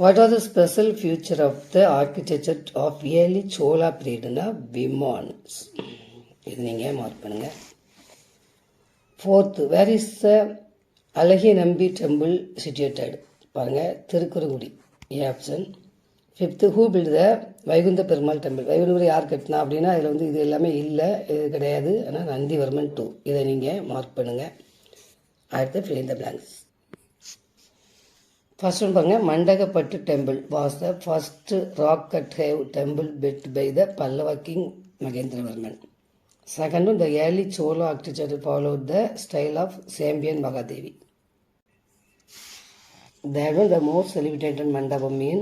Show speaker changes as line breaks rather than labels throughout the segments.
What was the special feature of the architecture of early Chola period? Vimans. இது நீங்கள் mark பண்ணுங்க. Fourth, where is the Alahi Nambi temple situated? பாருங்க, Thirukkurungudi. A option. Fifth, who built the Vaikuntha Perumal temple? Vaikundapuri யார் கட்டினா அப்படின்னா இதில் வந்து இது எல்லாமே இல்லை, இது கிடையாது. ஆனால் நந்திவர்மன் 2. இதை நீங்கள் மார்க் பண்ணுங்கள். அடுத்து fill in the blanks. First one பாருங்க, Mandagapattu temple was the first rock cut have temple built by the Pallava king Mahendravarman. Second one, the early Chola architecture followed the style of Sambian Magadevi. Third one, the most celebrated mandapam in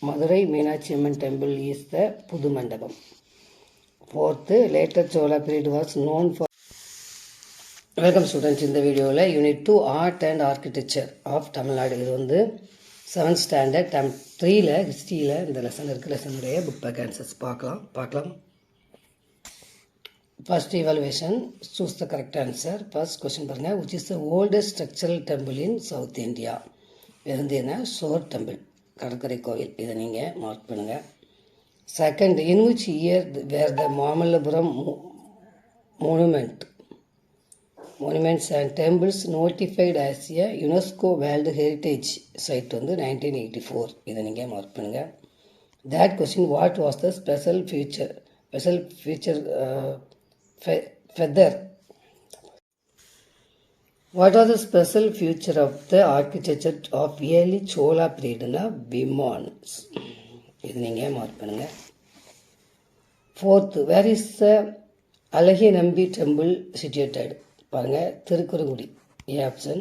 Madurai Meenakshi Amman temple is the Pudu Mandapam. Fourth, later Chola period was known for. Welcome students. இந்த வீடியோவில் unit 2 art and architecture of Tamil Nadu, இது வந்து 7th standard term 3ல் ஹிஸ்ட்ரியில் இந்த lesson இருக்குது. லெசனுடைய book back answers பார்க்கலாம். First evaluation, choose the correct answer. First question பாருங்கள், which is the oldest structural temple in South India? இது வந்து என்ன? ஷோர் டெம்பிள், கடற்கரை கோவில். இதை நீங்கள் மார்க் பண்ணுங்கள். Second, in which year where the Mamallapuram monuments and temples notified as a UNESCO World Heritage Site வந்து 1984. இதை நீங்கள் மார்க் பண்ணுங்கள். That question, what was the special feature feather? What was the special feature of the architecture of early Chola period? Vimans. இது நீங்கள் mark பண்ணுங்கள். Fourth, where is the Alahi Nambi temple situated? பாருங்க, Thirukkurungudi. A option.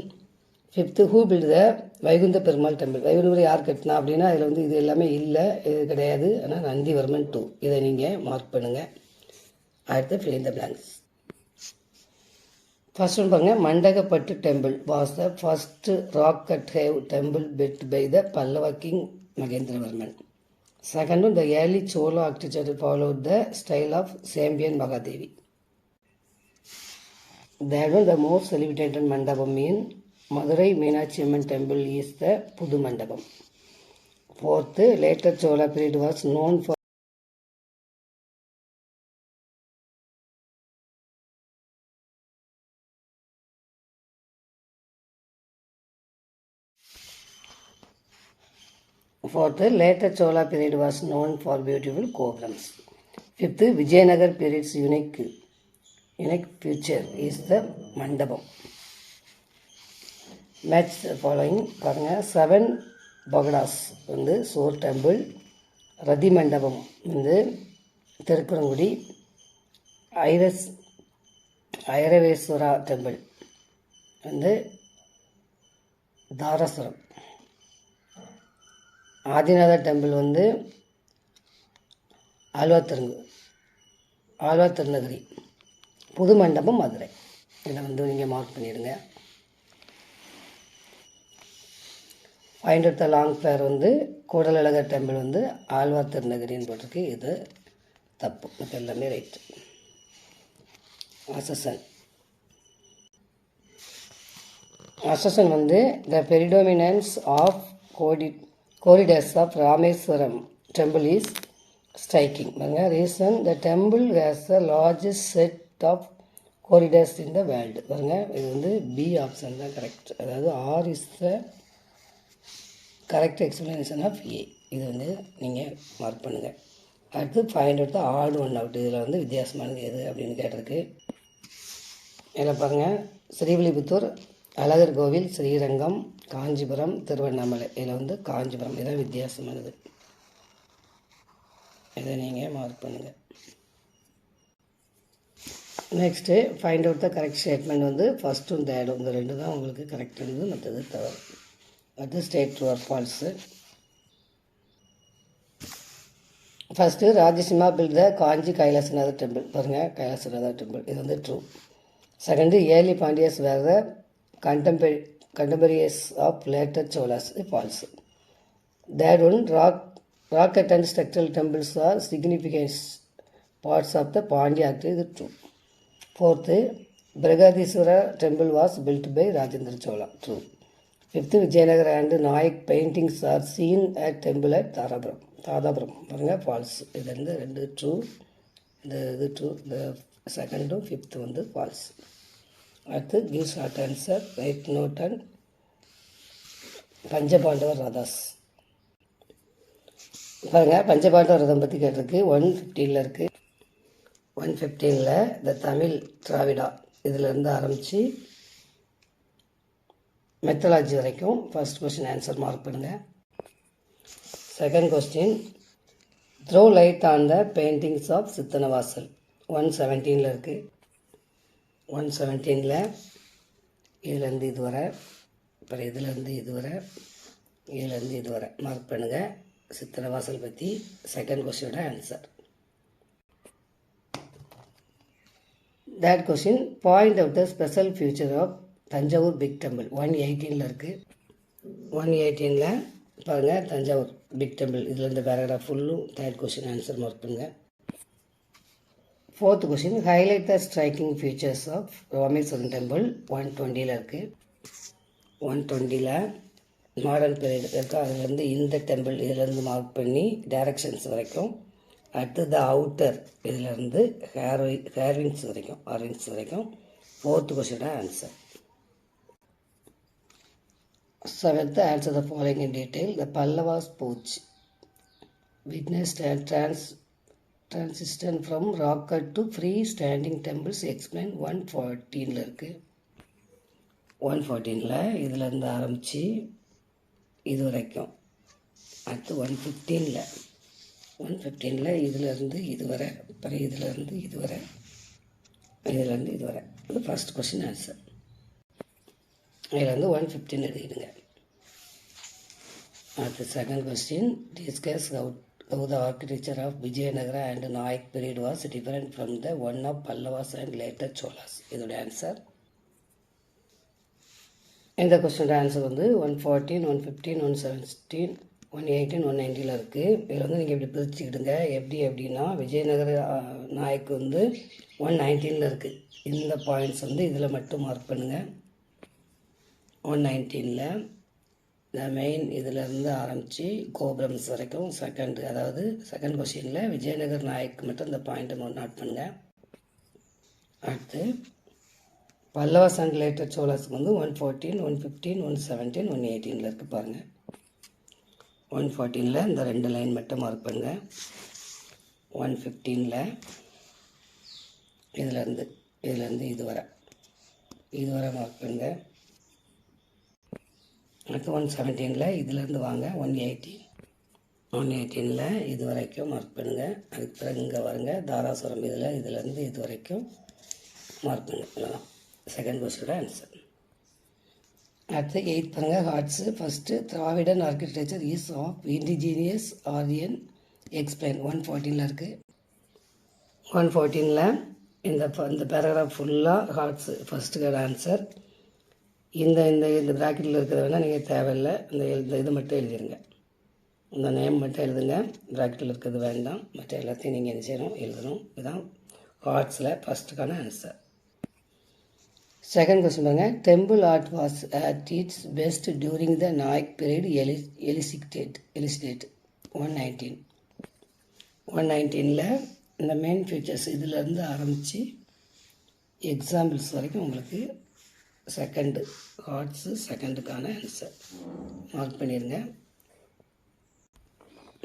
Fifth, who built the Vaikuntha Perumal temple? Vaikundapuri யார் கட்டினா அப்படின்னா இதில் வந்து இது எல்லாமே இல்லை, இது கிடையாது. ஆனால் நந்திவர்மன் 2. இதை நீங்கள் மார்க் பண்ணுங்கள். அடுத்து fill in the blanks. First one பாருங்க, Mandagapattu temple was the first rock cut have temple built by the Pallava king Mahendravarman. Second one, the early Chola architecture followed the style of Sembiyan Mahadevi. That one, the most celebrated mandapam in Madurai Meenakshi Amman temple is the Pudu Mandapam. Fourth, later Chola period was known for. Fourth, later Chola period was known for beautiful gopurams. Fifth, Vijayanagar period's unique feature is the mandapam. Match the following. பாருங்க, 7 பகடாஸ் வந்து சோர் temple, ரதி மண்டபம் வந்து Thirukkurungudi, ஐரவேஸ்வரா temple வந்து Darasuram, Adinatha temple வந்து ஆழ்வார் திருநகரி, புது மண்டபம் மதுரை. இதை வந்து நீங்கள் மார்க் பண்ணிடுங்க. ஃபைண்ட் அவுட் த லாங் பேர் வந்து கூடலழகர் டெம்பிள் வந்து ஆழ்வார் திருநகரின்னு போட்டிருக்கு. இது தப்பு, இது எல்லாமே ரைட்டு. அசசன் வந்து the predominance of corridors of Rameswaram temple is striking. பாருங்க, reason the temple has the largest set of corridors in the world. பாருங்க, இது வந்து பி ஆப்ஷன் தான் கரெக்ட். அதாவது R is the correct explanation of A. இது வந்து நீங்கள் மார்க் பண்ணுங்கள். அடுத்து find out the odd one out. இதில் வந்து வித்தியாசமானது எது அப்படின்னு கேட்டிருக்கு. இதில் பாருங்கள், ஸ்ரீவில்லிபுத்தூர், அழகர் கோவில், ஸ்ரீரங்கம், காஞ்சிபுரம், திருவண்ணாமலை. இதில் வந்து காஞ்சிபுரம் இதான் வித்தியாசமானது. இதை நீங்கள் மார்க் பண்ணுங்கள். Next find out the correct statement வந்து ஃபஸ்ட்டு இந்த தேர்டும், இந்த ரெண்டு தான் உங்களுக்கு கரெக்ட் இருந்தது, மற்றது தவறு. அது state true or false. First Rajasimha built the Kanchi Kailasanathar temple. பாருங்கள், கைலாசநாதர் டெம்பிள் இது வந்து true. Second, early Pandyas were the contemporaries of later Cholas, false. That one, rocket and structural temples are significant parts of the Pandya architecture, true. Fourth, Brigadiswara temple was built by Rajendra Chola, true. 5th, Vijayanagara and Nayak paintings are seen at temple at Dadapuram பாருங்கள் falls. இது வந்து 2 true, இது true. இந்த 2nd to 5th வந்து false. அடுத்து give short answer, write note and Panchapandavar rathas. பாருங்கள் பஞ்சபாண்டவர் ரதம் பற்றி கேட்டிருக்கு. 115 இருக்குது. 115 இந்த தமிழ் திராவிடா இதிலேருந்து ஆரம்பித்து மெத்தலாஜி வரைக்கும் ஃபர்ஸ்ட் கொஸ்டின் ஆன்சர் மார்க் பண்ணுங்கள். Second question, throw light on the paintings of Sittanavasal. 117 இருக்குது. 117 இதுலேருந்து இது வரை, அப்புறம் இதுலேருந்து இது வரை, இதுலேருந்து இது வரை மார்க் பண்ணுங்கள். சித்தனவாசல் பற்றி செகண்ட் கொஸ்டினோட answer. Third question, point out the special feature of Thanjavur big temple. 118 இருக்குது. 118 பாருங்கள் தஞ்சாவூர் பிக் டெம்பிள். இதில் இந்த பேராகிராஃப் ஃபுல்லும் தேர்ட் கொஸ்டின் ஆன்சர் மார்க் பண்ணுங்கள். Fourth question, highlight the striking features of Rameswaram temple. 120 இருக்குது. 120 மாடர்ன் பீரியட் இருக்குது. அதுலேருந்து இந்த டெம்பிள் இதிலேருந்து மார்க் பண்ணி டைரக்ஷன்ஸ் வரைக்கும். அடுத்து த அவுட்டர் இதிலேருந்து ஹேர்விங்ஸ் வரைக்கும், ஆர்விங்ஸ் வரைக்கும். ஃபோர்த் கொஸ்டினோட answer. Seventh, answer the following in detail. The Pallavas Pooch witnessed a transition from rock cut to free-standing temples. Explain. 114 இருக்குது. 114 இதிலேருந்து ஆரம்பித்து இது வரைக்கும். அடுத்து 115 இதிலேருந்து இது வரை, அப்புறம் இதிலேருந்து இது வரை, இதிலேருந்து இது வரை. அது ஃபர்ஸ்ட் கொஸ்டின் ஆன்சர். இதிலேருந்து 115 எழுதிடுங்க. அடுத்து second question, discuss how the architecture of Vijayanagara and Nayak period was different from the one of Pallavas and later Cholas. இதோட ஆன்சர். இந்த கொஸ்டினோட ஆன்சர் வந்து 114, 115, 117, 118, 119 இருக்குது. இதில் வந்து நீங்கள் இப்படி பிரிச்சுக்கிடுங்க. எப்படின்னா விஜயநகர நாயக்கு வந்து 119 இருக்குது. இந்த பாயிண்ட்ஸ் வந்து இதில் மட்டும் மார்க் பண்ணுங்கள். 119 இந்த மெயின் இதிலேருந்து ஆரம்பித்து கோபுரம்ஸ் வரைக்கும் செகண்ட் கொஸ்டினில் விஜயநகர் நாயக்கு மட்டும் இந்த பாயிண்ட்டை நோட் பண்ணுங்கள். அடுத்து பல்லவாஸ் அண்ட் லேட்டர் சோழாஸுக்கு வந்து 114, 115, 117, 118 இருக்குது பாருங்கள். 114 இந்த 2 லைன் மட்டும் மார்க் பண்ணுங்கள். 115 இதிலேருந்து இது வரை மார்க் பண்ணுங்கள். அடுத்து 117 இதிலேருந்து வாங்க. 118 இது வரைக்கும் மார்க் பண்ணுங்கள். அதுக்கு பிறகு இங்கே வருங்க தாராசுரம் இதிலேருந்து இது வரைக்கும் மார்க் பண்ணுங்கள். செகண்ட் கொஸ்டினோட ஆன்சர். அடுத்து 8th பாருங்கள் ஹார்ட்ஸு. First, Dravidian architecture is of indigenous Aryan. Explain. 114 இருக்குது. 114 இந்த பேராகிராஃப் ஃபுல்லாக ஹார்ட்ஸு. ஃபஸ்ட்டுக்கான ஆன்சர். இந்த ப்ராக்கெட்டில் இருக்கிறத வேணால் நீங்கள் தேவையில்லை. இந்த இது மட்டும் எழுதிடுங்க. இந்த நேம் மட்டும் எழுதுங்க. ப்ராக்கெட்டில் இருக்கிறது வேண்டாம். மற்ற எல்லாத்தையும் நீங்கள் என்ன செய்யணும், எழுதணும். இதுதான் ஹார்ட்ஸில் ஃபஸ்ட்டுக்கான ஆன்சர். செகண்ட் கொஸ்டின் பாருங்கள். Temple art was at its best during the Nayak period. Elucidate. 119 இந்த மெயின் ஃபீச்சர்ஸ் இதிலேருந்து ஆரம்பித்து எக்ஸாம்பிள்ஸ் வரைக்கும் உங்களுக்கு செகண்டு ஹார்ட்ஸு செகண்டுக்கான ஆன்சர் மார்க் பண்ணிடுங்க.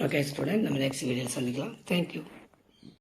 ஓகே ஸ்டூடெண்ட், நம்ம நெக்ஸ்ட் வீடியோவில் சந்திக்கலாம். தேங்க்யூ.